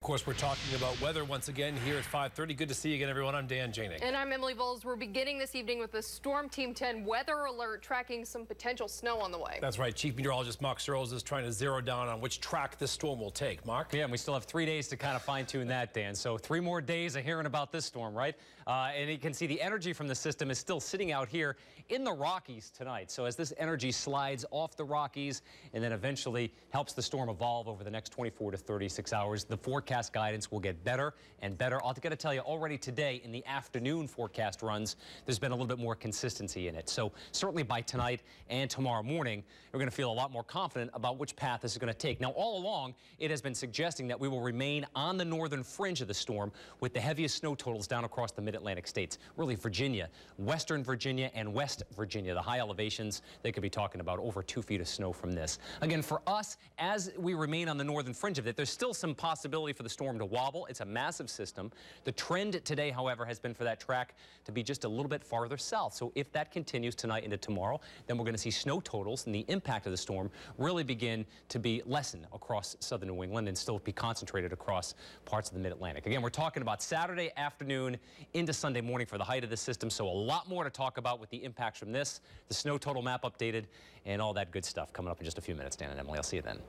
Of course, we're talking about weather once again here at 5:30. Good to see you again, everyone. I'm Dan Jaehnig. And I'm Emily Voles. We're beginning this evening with the Storm Team 10 weather alert, tracking some potential snow on the way. That's right. Chief Meteorologist Mark Searles is trying to zero down on which track this storm will take. Mark? Yeah, and we still have 3 days to kind of fine-tune that, Dan. So 3 more days of hearing about this storm, right? And you can see the energy from the system is still sitting out here in the Rockies tonight. So as this energy slides off the Rockies and then eventually helps the storm evolve over the next 24 to 36 hours, the forecast guidance will get better and better. I've got to tell you, already today in the afternoon forecast runs, there's been a little bit more consistency in it. So certainly by tonight and tomorrow morning, we're going to feel a lot more confident about which path this is going to take. Now, all along, it has been suggesting that we will remain on the northern fringe of the storm with the heaviest snow totals down across the mid-Atlantic states. Really, Virginia, western Virginia, and West Virginia, the high elevations, they could be talking about over 2 feet of snow from this. Again, for us, as we remain on the northern fringe of it, there's still some possibility for the storm to wobble. It's a massive system. The trend today, however, has been for that track to be just a little bit farther south. So if that continues tonight into tomorrow, then we're going to see snow totals and the impact of the storm really begin to be lessened across southern New England and still be concentrated across parts of the mid-Atlantic. Again, we're talking about Saturday afternoon into Sunday morning for the height of the system. So a lot more to talk about with the impacts from this, the snow total map updated, and all that good stuff coming up in just a few minutes. Dan and Emily, I'll see you then.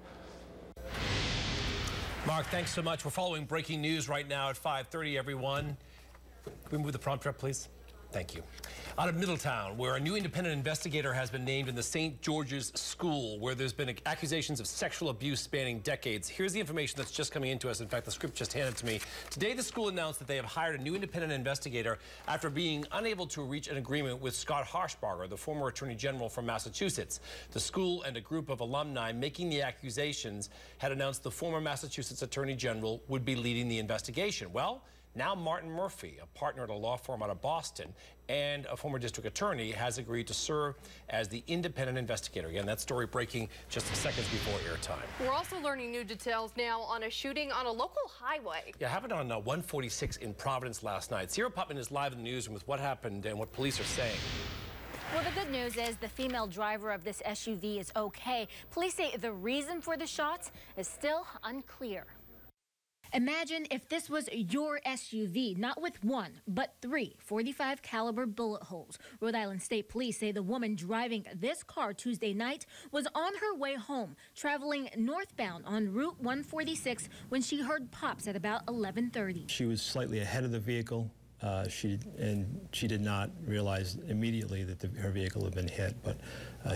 Mark, thanks so much. We're following breaking news right now at 5:30, everyone. Can we move the prompter up, please? Thank you. Out of Middletown, where a new independent investigator has been named in the St. George's School, where there's been accusations of sexual abuse spanning decades. Here's the information that's just coming into us. In fact, the script just handed to me. Today, the school announced that they have hired a new independent investigator after being unable to reach an agreement with Scott Harshbarger, the former Attorney General from Massachusetts. The school and a group of alumni making the accusations had announced the former Massachusetts Attorney General would be leading the investigation. Well, now Martin Murphy, a partner at a law firm out of Boston and a former district attorney, has agreed to serve as the independent investigator. Again, that story breaking just seconds before airtime. We're also learning new details now on a shooting on a local highway. Yeah, happened on 146 in Providence last night. Sierra Putman is live in the newsroom with what happened and what police are saying. Well, the good news is the female driver of this SUV is okay. Police say the reason for the shots is still unclear. Imagine if this was your SUV, not with 1, but 3 .45 caliber bullet holes. Rhode Island State Police say the woman driving this car Tuesday night was on her way home, traveling northbound on Route 146 when she heard pops at about 11:30. She was slightly ahead of the vehicle. She did not realize immediately that her vehicle had been hit, but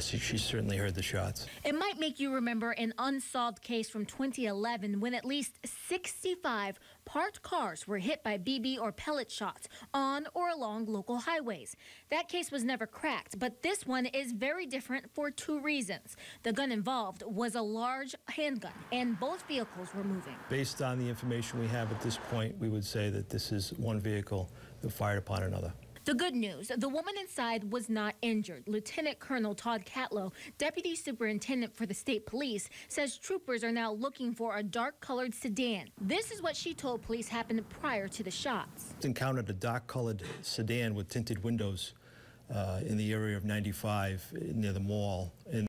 she certainly heard the shots. It might make you remember an unsolved case from 2011 when at least 65 parked cars were hit by BB or pellet shots on or along local highways. That case was never cracked, but this one is very different for 2 reasons. The gun involved was a large handgun, and both vehicles were moving. Based on the information we have at this point, we would say that this is one vehicle that fired upon another. The good news, the woman inside was not injured. Lieutenant Colonel Todd Catlow, Deputy Superintendent for the State Police, says troopers are now looking for a dark-colored sedan. This is what she told police happened prior to the shots. Encountered a dark-colored sedan with tinted windows in the area of 95 near the mall. And